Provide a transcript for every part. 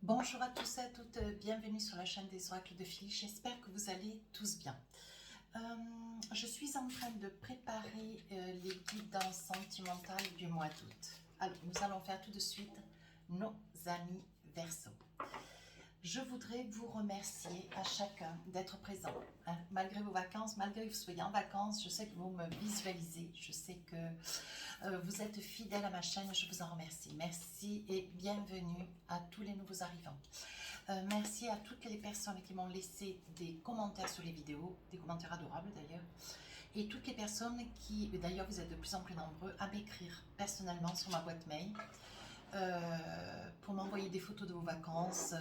Bonjour à tous et à toutes, bienvenue sur la chaîne des oracles de Philly, j'espère que vous allez tous bien. Je suis en train de préparer les guidances sentimentales du mois d'août. Alors, nous allons faire tout de suite nos amis Verseau. Je voudrais vous remercier à chacun d'être présent, hein, malgré vos vacances, malgré que vous soyez en vacances. Je sais que vous me visualisez, je sais que vous êtes fidèles à ma chaîne, je vous en remercie. Merci et bienvenue à tous les nouveaux arrivants. Merci à toutes les personnes qui m'ont laissé des commentaires sur les vidéos, des commentaires adorables d'ailleurs, et toutes les personnes qui, d'ailleurs vous êtes de plus en plus nombreux, à m'écrire personnellement sur ma boîte mail, pour m'envoyer des photos de vos vacances,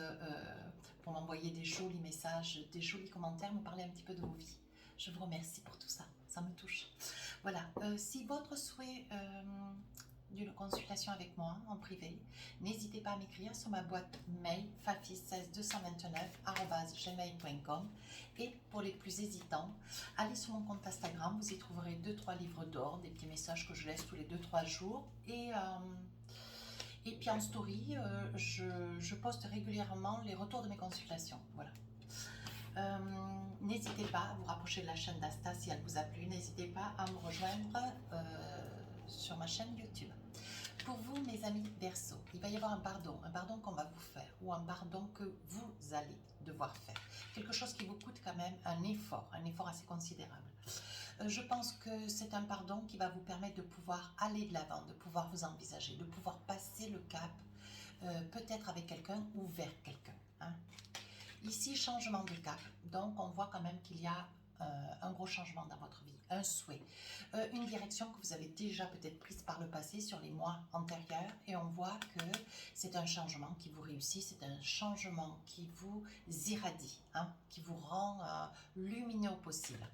pour m'envoyer des jolis messages, des jolis commentaires, me parler un petit peu de vos vies. Je vous remercie pour tout ça, ça me touche. Voilà, si votre souhait d'une consultation avec moi en privé, n'hésitez pas à m'écrire sur ma boîte mail fafi16229@gmail.com. Et pour les plus hésitants, allez sur mon compte Instagram, vous y trouverez 2-3 livres d'or, des petits messages que je laisse tous les 2-3 jours. Et puis en story, je poste régulièrement les retours de mes consultations. Voilà. N'hésitez pas à vous rapprocher de la chaîne d'Asta si elle vous a plu. N'hésitez pas à me rejoindre sur ma chaîne YouTube. Pour vous, mes amis Verseau, il va y avoir un pardon qu'on va vous faire, ou un pardon que vous allez devoir faire. Quelque chose qui vous coûte quand même un effort assez considérable. Je pense que c'est un pardon qui va vous permettre de pouvoir aller de l'avant, de pouvoir vous envisager, de pouvoir passer le cap, peut-être avec quelqu'un ou vers quelqu'un. Hein. Ici, changement de cap, donc on voit quand même qu'il y a un gros changement dans votre vie, un souhait, une direction que vous avez déjà peut-être prise par le passé sur les mois antérieurs, et on voit que c'est un changement qui vous réussit, c'est un changement qui vous irradie, hein, qui vous rend lumineux au possible.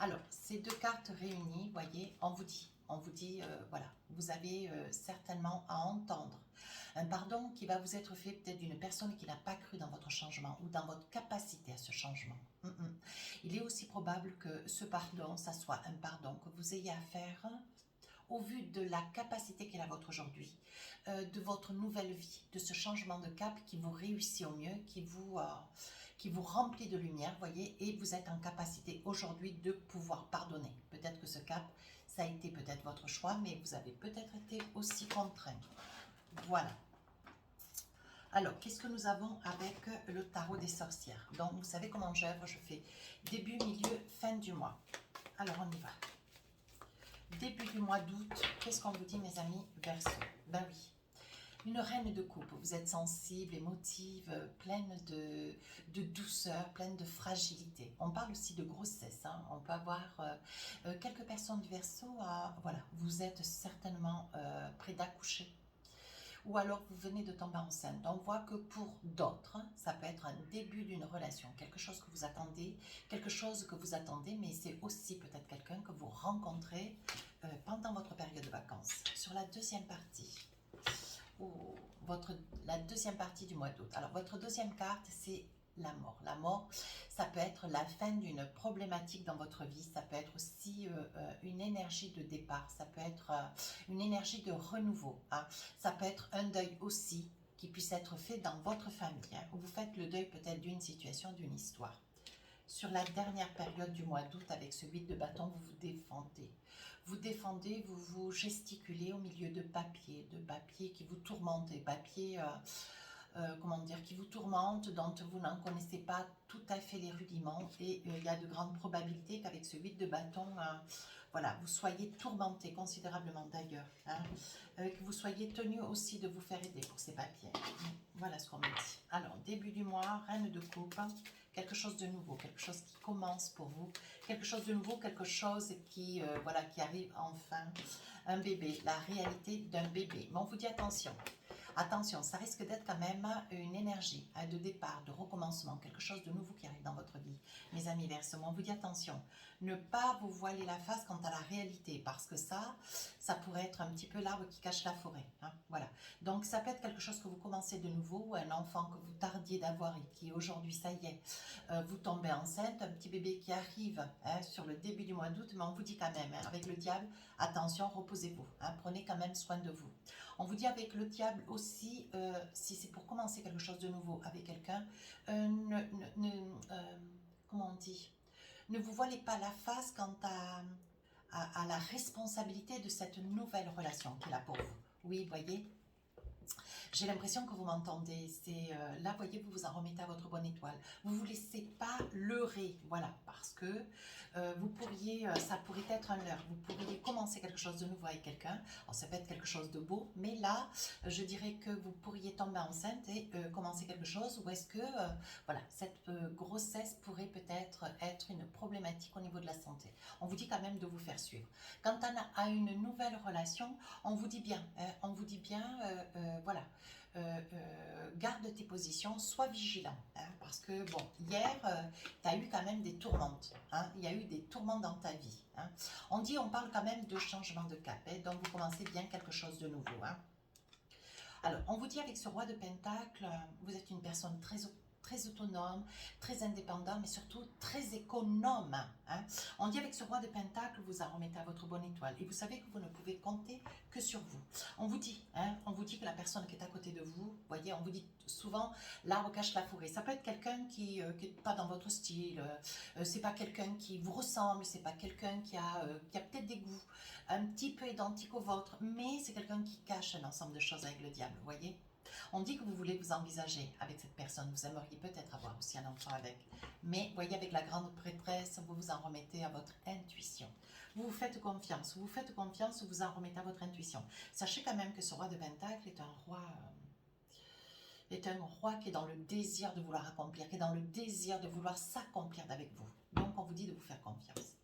Alors, ces deux cartes réunies, voyez, on vous dit, voilà, vous avez certainement à entendre un pardon qui va vous être fait peut-être d'une personne qui n'a pas cru dans votre changement ou dans votre capacité à ce changement. Il est aussi probable que ce pardon, ça soit un pardon que vous ayez à faire au vu de la capacité qu'elle a votre aujourd'hui, de votre nouvelle vie, de ce changement de cap qui vous réussit au mieux, qui vous remplit de lumière, voyez, et vous êtes en capacité aujourd'hui de pouvoir pardonner. Peut-être que ce cap, ça a été peut-être votre choix, mais vous avez peut-être été aussi contraint. Voilà. Alors, qu'est-ce que nous avons avec le tarot des sorcières? Donc, vous savez comment j'œuvre, je fais début, milieu, fin du mois. Alors, on y va. Début du mois d'août, qu'est-ce qu'on vous dit, mes amis Verseau? Ben oui, une reine de coupe, vous êtes sensible, émotive, pleine de douceur, pleine de fragilité. On parle aussi de grossesse, hein. On peut avoir quelques personnes du Verseau, voilà, vous êtes certainement près d'accoucher. Ou alors vous venez de tomber enceinte. On voit que pour d'autres, ça peut être un début d'une relation, quelque chose que vous attendez, mais c'est aussi peut-être quelqu'un que vous rencontrez pendant votre période de vacances. Sur la deuxième partie, la deuxième partie du mois d'août. Alors votre deuxième carte, c'est la mort. La mort, ça peut être la fin d'une problématique dans votre vie, ça peut être aussi une énergie de départ, ça peut être une énergie de renouveau, hein. Ça peut être un deuil aussi qui puisse être fait dans votre famille, hein, où vous faites le deuil peut-être d'une situation, d'une histoire. Sur la dernière période du mois d'août, avec ce 8 de bâton, vous vous défendez. Vous défendez, vous vous gesticulez au milieu de papiers qui vous tourmentent, des papiers... comment dire, qui vous tourmente, dont vous n'en connaissez pas tout à fait les rudiments, et il y a de grandes probabilités qu'avec ce 8 de bâton, voilà, vous soyez tourmenté considérablement d'ailleurs, hein, que vous soyez tenu aussi de vous faire aider pour ces papiers. Voilà ce qu'on me dit. Alors, début du mois, reine de coupe, quelque chose de nouveau, quelque chose qui commence pour vous, quelque chose de nouveau, quelque chose qui, voilà, qui arrive enfin, un bébé, la réalité d'un bébé. Mais on vous dit attention. Attention, ça risque d'être quand même une énergie de départ, de recommencement, quelque chose de nouveau qui arrive dans votre vie. Mes amis Verseau, on vous dit attention, ne pas vous voiler la face quant à la réalité, parce que ça pourrait être un petit peu l'arbre qui cache la forêt, hein, voilà. Donc ça peut être quelque chose que vous commencez de nouveau, ou un enfant que vous tardiez d'avoir et qui aujourd'hui, ça y est, vous tombez enceinte, un petit bébé qui arrive, hein, sur le début du mois d'août, mais on vous dit quand même, hein, avec le diable, attention, reposez-vous, hein, prenez quand même soin de vous. On vous dit avec le diable aussi, si c'est pour commencer commencer quelque chose de nouveau avec quelqu'un, comment on dit, ne vous voilez pas la face quant à la responsabilité de cette nouvelle relation qu'il a pour vous. Oui, voyez, j'ai l'impression que vous m'entendez. C'est là, voyez, vous vous en remettez à votre bonne étoile. Vous ne vous laissez pas leurrer, voilà, parce que vous pourriez, ça pourrait être un leurre. Vous pourriez commencer quelque chose de nouveau avec quelqu'un. Alors, ça peut être quelque chose de beau, mais là, je dirais que vous pourriez tomber enceinte et commencer quelque chose. Ou est-ce que, voilà, cette grossesse pourrait peut-être être une problématique au niveau de la santé. On vous dit quand même de vous faire suivre. Quant à une nouvelle relation, on vous dit bien, voilà, garde tes positions, sois vigilant, hein, parce que bon, hier, tu as eu quand même des tourmentes, hein, il y a eu des tourments dans ta vie. Hein. On parle quand même de changement de cap, hein, donc vous commencez bien quelque chose de nouveau. Hein. Alors, on vous dit avec ce roi de Pentacle, vous êtes une personne très autonome, très indépendant, mais surtout très économe. Hein. On dit avec ce roi de Pentacle, vous en remettez à votre bonne étoile. Et vous savez que vous ne pouvez compter que sur vous. On vous dit que la personne qui est à côté de vous, voyez, on vous dit souvent, l'arbre cache la forêt. Ça peut être quelqu'un qui n'est pas dans votre style, c'est pas quelqu'un qui vous ressemble, c'est pas quelqu'un qui a peut-être des goûts un petit peu identiques aux vôtres, mais c'est quelqu'un qui cache un ensemble de choses avec le diable, voyez. On dit que vous voulez vous envisager avec cette personne, vous aimeriez peut-être avoir aussi un enfant avec. Mais voyez, avec la grande prêtresse, vous vous en remettez à votre intuition. Vous vous faites confiance, vous en remettez à votre intuition. Sachez quand même que ce roi de Pentacle est un roi qui est dans le désir de vouloir accomplir, qui est dans le désir de vouloir s'accomplir avec vous. Donc on vous dit de vous faire confiance.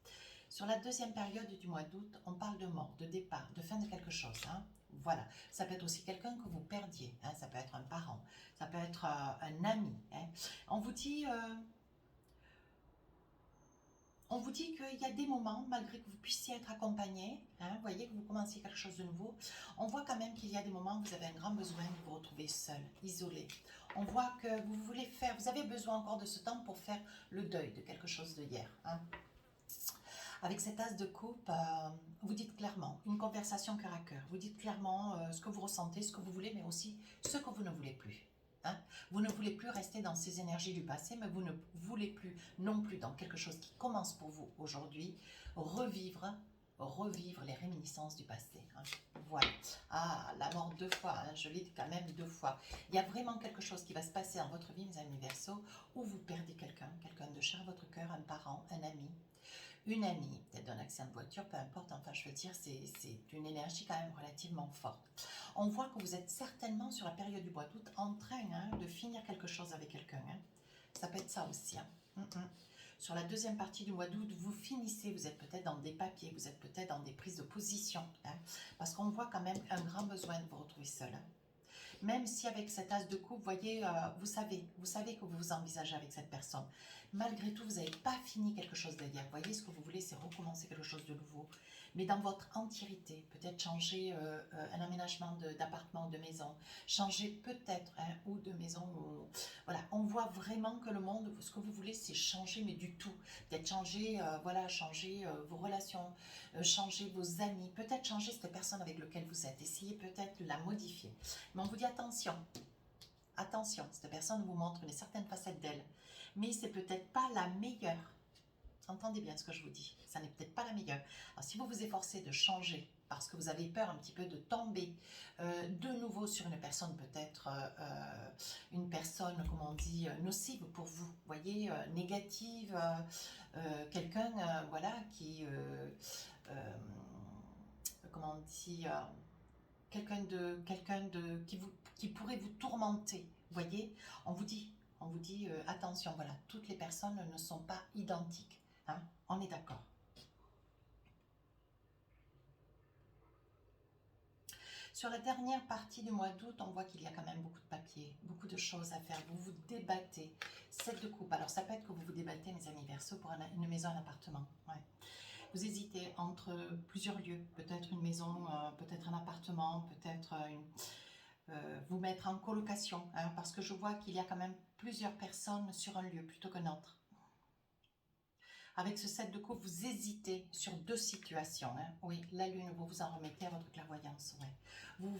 Sur la deuxième période du mois d'août, on parle de mort, de départ, de fin de quelque chose. Hein. Voilà, ça peut être aussi quelqu'un que vous perdiez, hein. Ça peut être un parent, ça peut être un ami. Hein. On vous dit qu'il y a des moments, malgré que vous puissiez être accompagné, hein, vous voyez que vous commenciez quelque chose de nouveau, on voit quand même qu'il y a des moments où vous avez un grand besoin de vous retrouver seul, isolé. On voit que vous avez besoin encore de ce temps pour faire le deuil de quelque chose de hier. Hein. Avec cet as de coupe, vous dites clairement, une conversation cœur à cœur, vous dites clairement ce que vous ressentez, ce que vous voulez, mais aussi ce que vous ne voulez plus. Hein. Vous ne voulez plus rester dans ces énergies du passé, mais vous ne voulez plus non plus dans quelque chose qui commence pour vous aujourd'hui, revivre les réminiscences du passé. Hein. Voilà. Ah, la mort 2 fois, hein, je l'ai dit quand même 2 fois. Il y a vraiment quelque chose qui va se passer dans votre vie, mes amis Verseaux, où vous perdez quelqu'un de cher à votre cœur, un parent, un ami, une amie, peut-être d'un accident de voiture, peu importe, enfin je veux dire, c'est une énergie quand même relativement forte. On voit que vous êtes certainement sur la période du mois d'août en train de finir quelque chose avec quelqu'un. Hein. Ça peut être ça aussi. Hein. Sur la deuxième partie du mois d'août, vous finissez, vous êtes peut-être dans des papiers, vous êtes peut-être dans des prises de position, hein, parce qu'on voit quand même un grand besoin de vous retrouver seul. Hein. Même si avec cet as de coupe, vous voyez, vous savez que vous vous envisagez avec cette personne. Malgré tout, vous n'avez pas fini quelque chose d'hier. Vous voyez, ce que vous voulez, c'est recommencer quelque chose de nouveau. Mais dans votre entièreté, peut-être changer un aménagement d'appartement, de maison, changer peut-être ou de maison. Voilà, on voit vraiment que le monde, ce que vous voulez, c'est changer, mais du tout. Peut-être changer, changer vos relations, changer vos amis, peut-être changer cette personne avec laquelle vous êtes. Essayez peut-être de la modifier. Mais on vous dit attention, cette personne vous montre une certaine facette d'elle, mais c'est peut-être pas la meilleure. Entendez bien ce que je vous dis, ça n'est peut-être pas la meilleure. Alors si vous vous efforcez de changer, parce que vous avez peur un petit peu de tomber de nouveau sur une personne peut-être, une personne, comment on dit, nocive pour vous, voyez, négative, quelqu'un, voilà, qui, comment on dit, qui pourrait vous tourmenter, voyez, on vous dit attention, voilà, toutes les personnes ne sont pas identiques, hein, on est d'accord. Sur la dernière partie du mois d'août, on voit qu'il y a quand même beaucoup de papiers, beaucoup de choses à faire. Vous vous débattez. 7 de coupe. Alors, ça peut être que vous vous débattez, mes amis Verseaux, pour une maison, un appartement. Ouais. Vous hésitez entre plusieurs lieux. Peut-être une maison, peut-être un appartement, peut-être vous mettre en colocation. Hein, parce que je vois qu'il y a quand même plusieurs personnes sur un lieu plutôt qu'un autre. Avec ce 7 de coupe, vous hésitez sur 2 situations. Hein. Oui, la lune, vous vous en remettez à votre clairvoyance. Ouais. Vous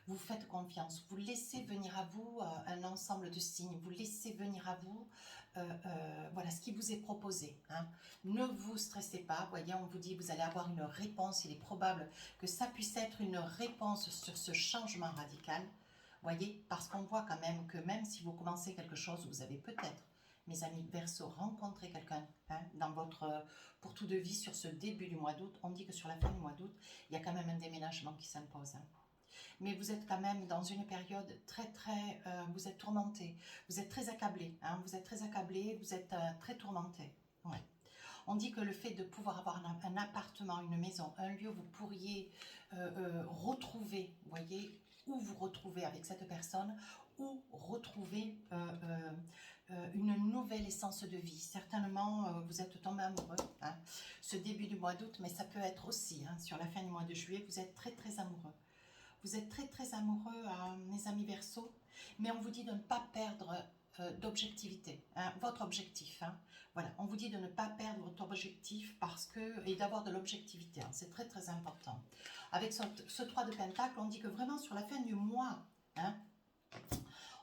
Vous faites confiance, vous laissez venir à vous un ensemble de signes, vous laissez venir à vous voilà ce qui vous est proposé. Hein. Ne vous stressez pas, voyez, on vous dit vous allez avoir une réponse, il est probable que ça puisse être une réponse sur ce changement radical, voyez, parce qu'on voit quand même que même si vous commencez quelque chose, vous avez peut-être, mes amis Verseau, rencontré quelqu'un hein, dans votre pour tout de vie sur ce début du mois d'août. On dit que sur la fin du mois d'août, il y a quand même un déménagement qui s'impose. Hein. Mais vous êtes quand même dans une période très, vous êtes tourmenté, vous êtes très accablé, hein, vous êtes très accablé, vous êtes très tourmenté. Ouais. On dit que le fait de pouvoir avoir un appartement, une maison, un lieu où vous pourriez retrouver, vous voyez, où vous retrouvez avec cette personne, ou retrouver une nouvelle essence de vie. Certainement, vous êtes tombé amoureux, hein, ce début du mois d'août, mais ça peut être aussi, hein, sur la fin du mois de juillet, vous êtes très amoureux. Vous êtes très amoureux, mes amis Verseau, mais on vous dit de ne pas perdre d'objectivité, hein, votre objectif. Hein. Voilà, on vous dit de ne pas perdre votre objectif parce que, et d'avoir de l'objectivité, hein, c'est très important. Avec ce 3 de Pentacle, on dit que vraiment sur la fin du mois, hein,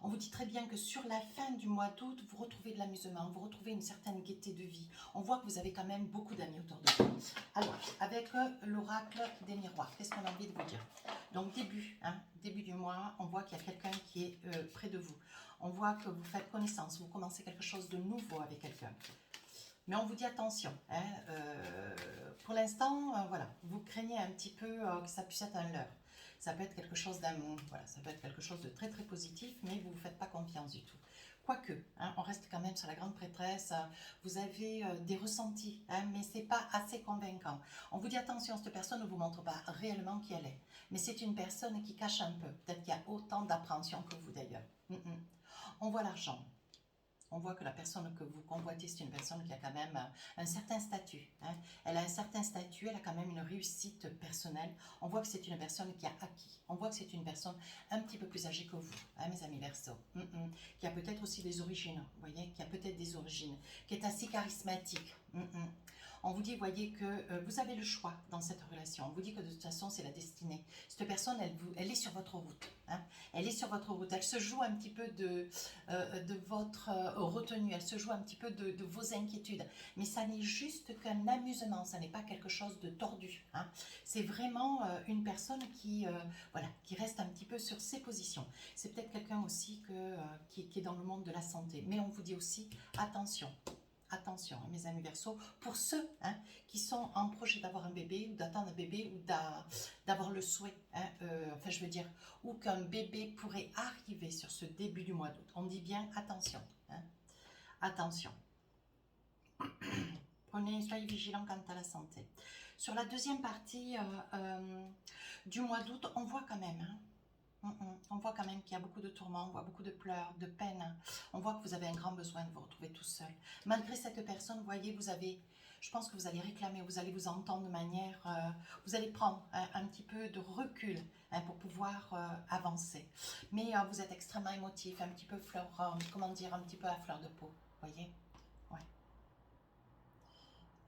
on vous dit très bien que sur la fin du mois d'août, vous retrouvez de l'amusement, vous retrouvez une certaine gaieté de vie. On voit que vous avez quand même beaucoup d'amis autour de vous. Alors, avec l'oracle des miroirs, qu'est-ce qu'on a envie de vous dire? Donc, début du mois, on voit qu'il y a quelqu'un qui est près de vous. On voit que vous faites connaissance, vous commencez quelque chose de nouveau avec quelqu'un. Mais on vous dit attention, hein, pour l'instant, voilà, vous craignez un petit peu que ça puisse être un leurre. Ça peut être quelque chose voilà, ça peut être quelque chose de très positif, mais vous ne vous faites pas confiance du tout. Quoique, hein, on reste quand même sur la grande prêtresse, vous avez des ressentis, hein, mais ce n'est pas assez convaincant. On vous dit attention, cette personne ne vous montre pas réellement qui elle est, mais c'est une personne qui cache un peu. Peut-être qu'il y a autant d'appréhension que vous d'ailleurs. On voit l'argent. On voit que la personne que vous convoitez, c'est une personne qui a quand même un certain statut. Hein. Elle a un certain statut, elle a quand même une réussite personnelle. On voit que c'est une personne qui a acquis. On voit que c'est une personne un petit peu plus âgée que vous, hein, mes amis Verseau. Qui a peut-être aussi des origines, vous voyez, qui a peut-être des origines, qui est assez charismatique. On vous dit, voyez, que vous avez le choix dans cette relation. On vous dit que de toute façon, c'est la destinée. Cette personne, elle est sur votre route. Hein. Elle est sur votre route. Elle se joue un petit peu de votre retenue. Elle se joue un petit peu de vos inquiétudes. Mais ça n'est juste qu'un amusement. Ça n'est pas quelque chose de tordu. Hein. C'est vraiment une personne voilà, qui reste un petit peu sur ses positions. C'est peut-être quelqu'un aussi qui est dans le monde de la santé. Mais on vous dit aussi, attention. Attention, mes amis Verseau, pour ceux hein, qui sont en projet d'avoir un bébé, ou d'attendre un bébé, ou d'avoir le souhait, hein, enfin je veux dire, ou qu'un bébé pourrait arriver sur ce début du mois d'août. On dit bien attention, hein, attention. Soyez vigilants quant à la santé. Sur la deuxième partie du mois d'août, on voit quand même... Hein, on voit quand même qu'il y a beaucoup de tourments, on voit beaucoup de pleurs, de peine. On voit que vous avez un grand besoin de vous retrouver tout seul. Malgré cette personne, vous voyez, je pense que vous allez réclamer, vous allez vous entendre de manière... vous allez prendre un petit peu de recul hein, pour pouvoir avancer. Mais vous êtes extrêmement émotif, un petit peu comment dire, un petit peu à fleur de peau, vous voyez? Ouais.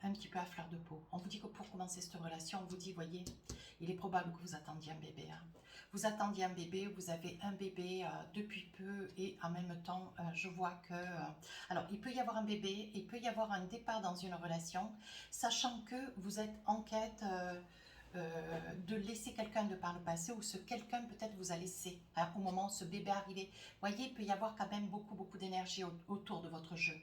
Un petit peu à fleur de peau. On vous dit que pour commencer cette relation, on vous dit, voyez, il est probable que vous attendiez un bébé. Hein. Vous attendiez un bébé, vous avez un bébé depuis peu et en même temps, je vois que... alors, il peut y avoir un bébé, il peut y avoir un départ dans une relation, sachant que vous êtes en quête de laisser quelqu'un de par le passé ou ce quelqu'un peut-être vous a laissé hein, au moment où ce bébé est arrivé. Vous voyez, il peut y avoir quand même beaucoup d'énergie autour de votre jeu.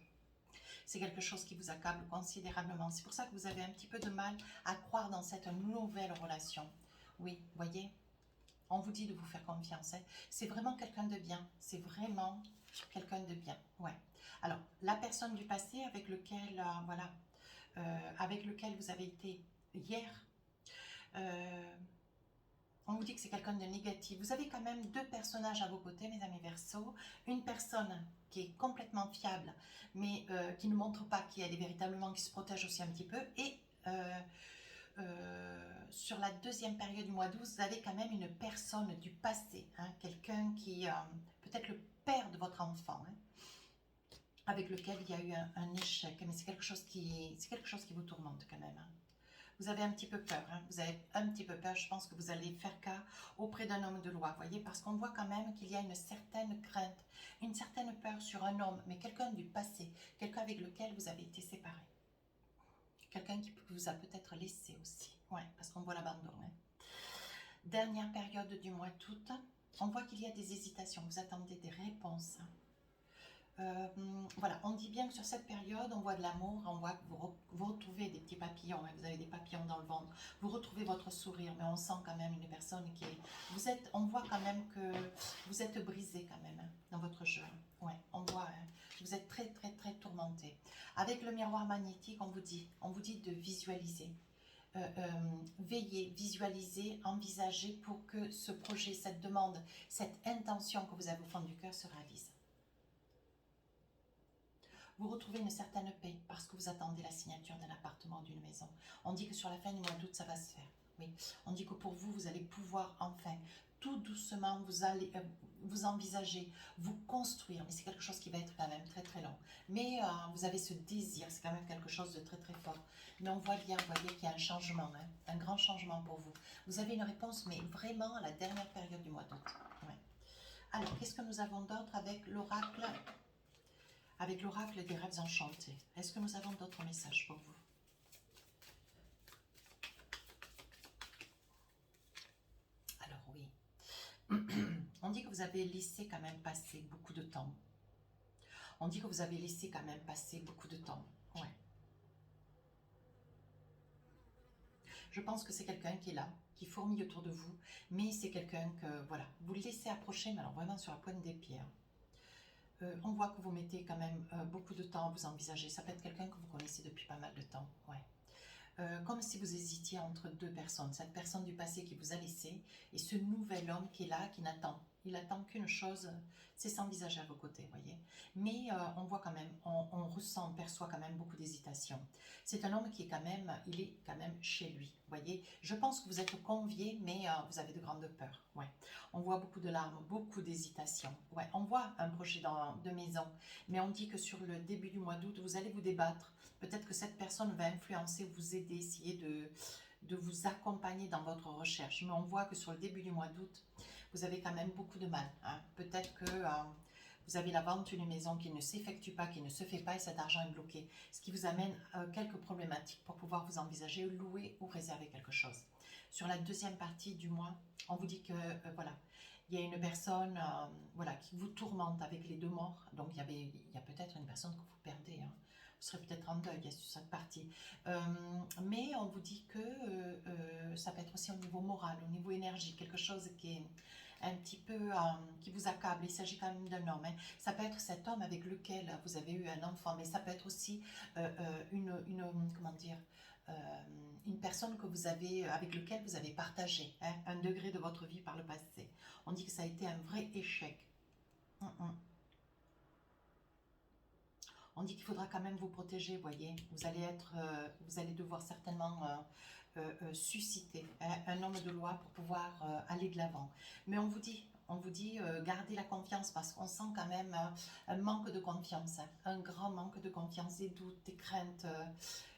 C'est quelque chose qui vous accable considérablement. C'est pour ça que vous avez un petit peu de mal à croire dans cette nouvelle relation. Oui, voyez, on vous dit de vous faire confiance. Hein. C'est vraiment quelqu'un de bien. C'est vraiment quelqu'un de bien. Ouais. Alors, la personne du passé avec lequel, voilà, avec lequel vous avez été hier, on vous dit que c'est quelqu'un de négatif. Vous avez quand même deux personnages à vos côtés, mes amis Verseau. Une personne qui est complètement fiable, mais qui ne montre pas qui elle est véritablement, qui se protège aussi un petit peu. Et sur la deuxième période du mois d'août, vous avez quand même une personne du passé, hein, quelqu'un qui, peut-être le père de votre enfant, hein, avec lequel il y a eu un échec. Mais c'est quelque chose qui vous tourmente quand même. Hein. Vous avez un petit peu peur, hein, vous avez un petit peu peur, je pense que vous allez faire cas auprès d'un homme de loi, voyez, parce qu'on voit quand même qu'il y a une certaine crainte, une certaine peur sur un homme, mais quelqu'un du passé, quelqu'un avec lequel vous avez été séparés. Quelqu'un qui vous a peut-être laissé aussi, ouais, parce qu'on voit l'abandon. Hein. Dernière période du mois d'août, on voit qu'il y a des hésitations, vous attendez des réponses. Voilà, on dit bien que sur cette période, on voit de l'amour, on voit que vous retrouvez des petits papillons, hein, vous avez des papillons dans le ventre, vous retrouvez votre sourire, mais on sent quand même une personne qui est... on voit quand même que vous êtes brisé quand même hein, dans votre jeu. Ouais, on voit, hein, vous êtes très très très tourmenté. Avec le miroir magnétique, on vous dit de visualiser. Veiller, visualiser, envisager pour que ce projet, cette demande, cette intention que vous avez au fond du cœur se réalise. Vous retrouvez une certaine paix parce que vous attendez la signature d'un appartement ou d'une maison. On dit que sur la fin du mois d'août, ça va se faire. Oui. On dit que pour vous, vous allez pouvoir enfin, tout doucement, vous allez vous envisager, vous construire. Mais c'est quelque chose qui va être quand même très très long. Mais vous avez ce désir, c'est quand même quelque chose de très très fort. Mais on voit bien, vous voyez qu'il y a un changement, hein, un grand changement pour vous. Vous avez une réponse, mais vraiment à la dernière période du mois d'août. Ouais. Alors, qu'est-ce que nous avons d'autre avec l'oracle ? Avec l'oracle des rêves enchantés. Est-ce que nous avons d'autres messages pour vous? Alors oui. On dit que vous avez laissé quand même passer beaucoup de temps. On dit que vous avez laissé quand même passer beaucoup de temps. Ouais. Je pense que c'est quelqu'un qui est là, qui fourmille autour de vous, mais c'est quelqu'un que, voilà, vous le laissez approcher, mais alors vraiment sur la pointe des pieds. On voit que vous mettez quand même beaucoup de temps à vous envisager. Ça peut être quelqu'un que vous connaissez depuis pas mal de temps. Ouais. Comme si vous hésitiez entre deux personnes. Cette personne du passé qui vous a laissé et ce nouvel homme qui est là, qui n'attend. Il attend qu'une chose, c'est s'envisager à vos côtés, voyez. Mais on voit quand même, on ressent, on perçoit quand même beaucoup d'hésitation. C'est un homme qui est quand même, il est quand même chez lui, voyez. Je pense que vous êtes conviés, mais vous avez de grandes peurs, ouais. On voit beaucoup de larmes, beaucoup d'hésitation, ouais. On voit un projet de maison, mais on dit que sur le début du mois d'août, vous allez vous débattre. Peut-être que cette personne va influencer, vous aider, essayer de vous accompagner dans votre recherche. Mais on voit que sur le début du mois d'août, vous avez quand même beaucoup de mal. Hein. Peut-être que vous avez la vente d'une maison qui ne s'effectue pas, qui ne se fait pas et cet argent est bloqué. Ce qui vous amène quelques problématiques pour pouvoir vous envisager, louer ou réserver quelque chose. Sur la deuxième partie du mois, on vous dit que voilà, il y a une personne voilà, qui vous tourmente avec les deux morts. Donc il y a peut-être une personne que vous perdez. Hein. Vous serez peut-être en deuil sur cette partie. Mais on vous dit que ça peut être aussi au niveau moral, au niveau énergie, quelque chose qui est un petit peu, qui vous accable. Il s'agit quand même d'un homme. Hein. Ça peut être cet homme avec lequel vous avez eu un enfant, mais ça peut être aussi comment dire, une personne que vous avez, avec lequel vous avez partagé hein, un degré de votre vie par le passé. On dit que ça a été un vrai échec. On dit qu'il faudra quand même vous protéger, voyez. Vous allez devoir certainement susciter hein, un homme de loi pour pouvoir aller de l'avant. Mais on vous dit gardez la confiance parce qu'on sent quand même un manque de confiance, hein, un grand manque de confiance, des doutes, des craintes,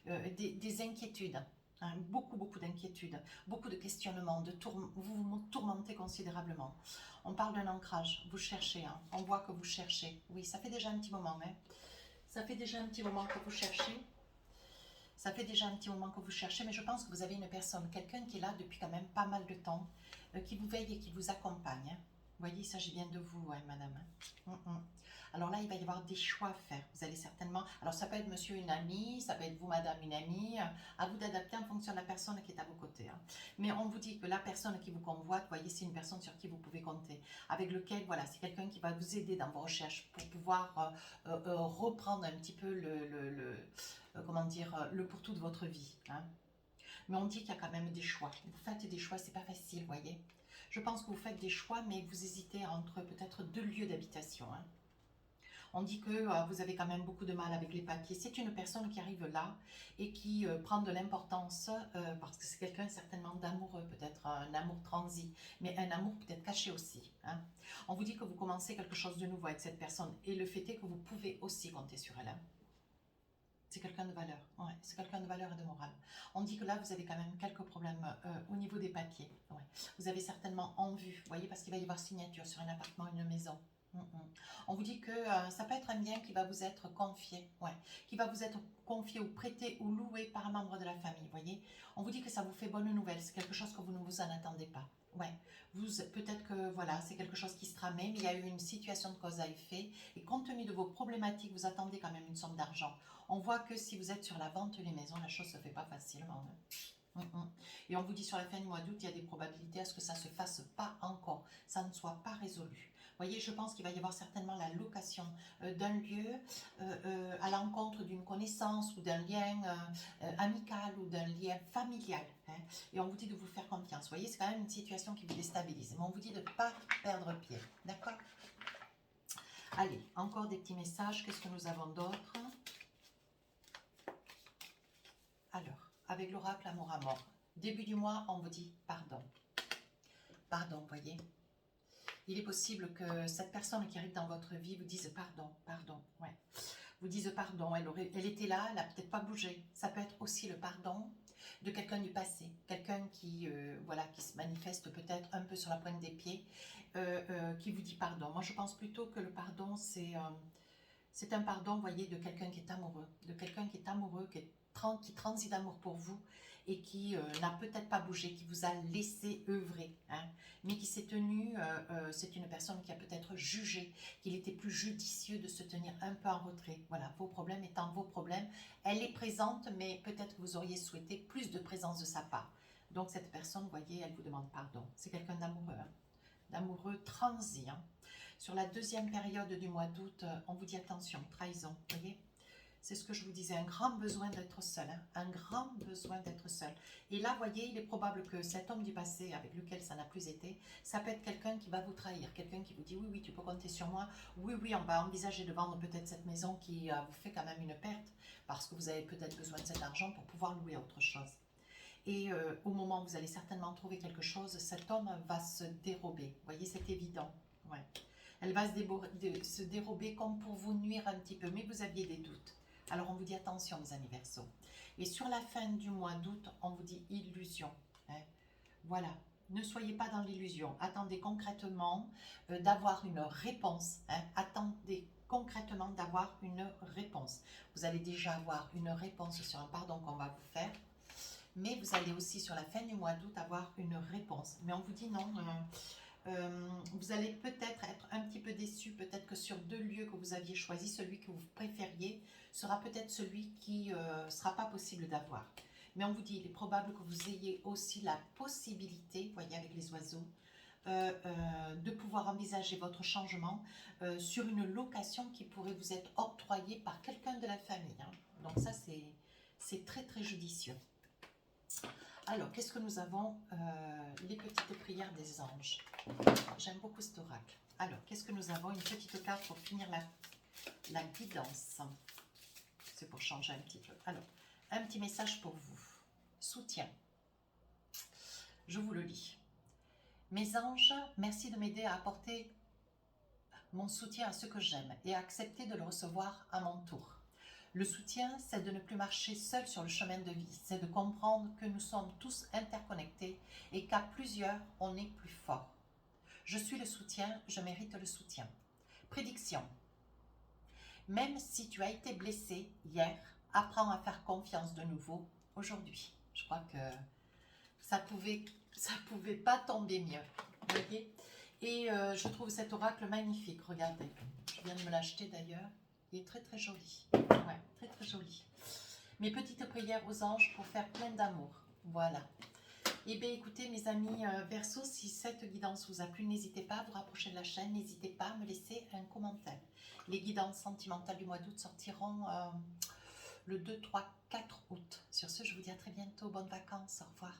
des inquiétudes. Hein, beaucoup d'inquiétudes, beaucoup de questionnements, vous vous tourmentez considérablement. On parle d'un ancrage, vous cherchez, hein, on voit que vous cherchez. Oui, ça fait déjà un petit moment, hein. Ça fait déjà un petit moment que vous cherchez. Ça fait déjà un petit moment que vous cherchez, mais je pense que vous avez une personne, quelqu'un qui est là depuis quand même pas mal de temps, qui vous veille et qui vous accompagne. Hein. Vous voyez, il s'agit bien de vous, hein, madame. Alors là, il va y avoir des choix à faire. Vous allez certainement... Alors, ça peut être monsieur, une amie, ça peut être vous, madame, une amie. À vous d'adapter en fonction de la personne qui est à vos côtés. Hein. Mais on vous dit que la personne qui vous convoite, vous voyez, c'est une personne sur qui vous pouvez compter. Avec lequel, voilà, c'est quelqu'un qui va vous aider dans vos recherches pour pouvoir reprendre un petit peu comment dire, le pourtour de votre vie. Hein. Mais on dit qu'il y a quand même des choix. Vous faites des choix, c'est pas facile, vous voyez. Je pense que vous faites des choix, mais vous hésitez entre peut-être deux lieux d'habitation. Hein. On dit que vous avez quand même beaucoup de mal avec les papiers. C'est une personne qui arrive là et qui prend de l'importance parce que c'est quelqu'un certainement d'amoureux, peut-être un amour transi, mais un amour peut-être caché aussi. Hein. On vous dit que vous commencez quelque chose de nouveau avec cette personne et le fait est que vous pouvez aussi compter sur elle. Hein. C'est quelqu'un de valeur. Ouais, c'est quelqu'un de valeur et de morale. On dit que là, vous avez quand même quelques problèmes au niveau des papiers. Ouais. Vous avez certainement en vue, vous voyez, parce qu'il va y avoir signature sur un appartement, une maison. On vous dit que ça peut être un bien qui va vous être confié, ouais, qui va vous être confié ou prêté ou loué par un membre de la famille, vous voyez. On vous dit que ça vous fait bonne nouvelle, c'est quelque chose que vous ne vous en attendez pas. Ouais, peut-être que voilà, c'est quelque chose qui se tramait, mais il y a eu une situation de cause à effet, et compte tenu de vos problématiques, vous attendez quand même une somme d'argent. On voit que si vous êtes sur la vente des maisons, la chose ne se fait pas facilement. Et on vous dit sur la fin du mois d'août, il y a des probabilités à ce que ça ne se fasse pas encore, ça ne soit pas résolu. Vous voyez, je pense qu'il va y avoir certainement la location d'un lieu à l'encontre d'une connaissance ou d'un lien amical ou d'un lien familial. Hein. Et on vous dit de vous faire confiance. Vous voyez, c'est quand même une situation qui vous déstabilise. Mais on vous dit de ne pas perdre pied. D'accord? Allez, encore des petits messages. Qu'est-ce que nous avons d'autre? Alors, avec l'oracle Amour à mort, début du mois, on vous dit pardon. Pardon, vous voyez. Il est possible que cette personne qui arrive dans votre vie vous dise pardon, pardon, ouais. Vous dise pardon, elle était là, elle n'a peut-être pas bougé. Ça peut être aussi le pardon de quelqu'un du passé, quelqu'un qui, voilà, qui se manifeste peut-être un peu sur la pointe des pieds, qui vous dit pardon. Moi, je pense plutôt que le pardon, c'est un pardon, vous voyez, de quelqu'un qui est amoureux, qui transite d'amour pour vous et qui n'a peut-être pas bougé, qui vous a laissé œuvrer, hein, mais qui s'est tenu, c'est une personne qui a peut-être jugé qu'il était plus judicieux de se tenir un peu en retrait. Voilà, vos problèmes étant vos problèmes, elle est présente, mais peut-être que vous auriez souhaité plus de présence de sa part. Donc cette personne, vous voyez, elle vous demande pardon. C'est quelqu'un d'amoureux, hein, d'amoureux transi, hein. Sur la deuxième période du mois d'août, on vous dit attention, trahison, vous voyez. C'est ce que je vous disais, un grand besoin d'être seul, hein, un grand besoin d'être seul. Et là, vous voyez, il est probable que cet homme du passé, avec lequel ça n'a plus été, ça peut être quelqu'un qui va vous trahir, quelqu'un qui vous dit oui, oui, tu peux compter sur moi, oui, oui, on va envisager de vendre peut-être cette maison qui vous fait quand même une perte, parce que vous avez peut-être besoin de cet argent pour pouvoir louer autre chose. Et au moment où vous allez certainement trouver quelque chose, cet homme va se dérober. Vous voyez, c'est évident. Ouais. Elle va se dérober comme pour vous nuire un petit peu, mais vous aviez des doutes. Alors on vous dit attention, mes amis Verseaux. Et sur la fin du mois d'août, on vous dit illusion. Hein. Voilà, ne soyez pas dans l'illusion. Attendez concrètement d'avoir une réponse. Hein. Attendez concrètement d'avoir une réponse. Vous allez déjà avoir une réponse sur un pardon qu'on va vous faire. Mais vous allez aussi sur la fin du mois d'août avoir une réponse. Mais on vous dit non, vous allez peut-être être un petit peu déçu, peut-être que sur deux lieux que vous aviez choisi, celui que vous préfériez sera peut-être celui qui ne sera pas possible d'avoir. Mais on vous dit, il est probable que vous ayez aussi la possibilité, vous voyez avec les oiseaux, de pouvoir envisager votre changement sur une location qui pourrait vous être octroyée par quelqu'un de la famille. Hein. Donc ça, c'est très très judicieux. Alors, qu'est-ce que nous avons? Les petites prières des anges. J'aime beaucoup cet oracle. Alors, qu'est-ce que nous avons? Une petite carte pour finir la guidance. C'est pour changer un petit peu. Alors, un petit message pour vous. Soutien. Je vous le lis. Mes anges, merci de m'aider à apporter mon soutien à ce que j'aime et à accepter de le recevoir à mon tour. Le soutien, c'est de ne plus marcher seul sur le chemin de vie, c'est de comprendre que nous sommes tous interconnectés et qu'à plusieurs, on est plus fort. Je suis le soutien, je mérite le soutien. Prédiction. Même si tu as été blessé hier, apprends à faire confiance de nouveau aujourd'hui. Je crois que ça pouvait pas tomber mieux. Vous voyez? Et je trouve cet oracle magnifique. Regardez, je viens de me l'acheter d'ailleurs. Il est très très joli. Ouais, très très joli. Mes petites prières aux anges pour faire plein d'amour. Voilà. Eh bien écoutez mes amis Verseaux, si cette guidance vous a plu, n'hésitez pas à vous rapprocher de la chaîne, n'hésitez pas à me laisser un commentaire. Les guidances sentimentales du mois d'août sortiront le 2, 3, 4 août. Sur ce, je vous dis à très bientôt, bonnes vacances, au revoir.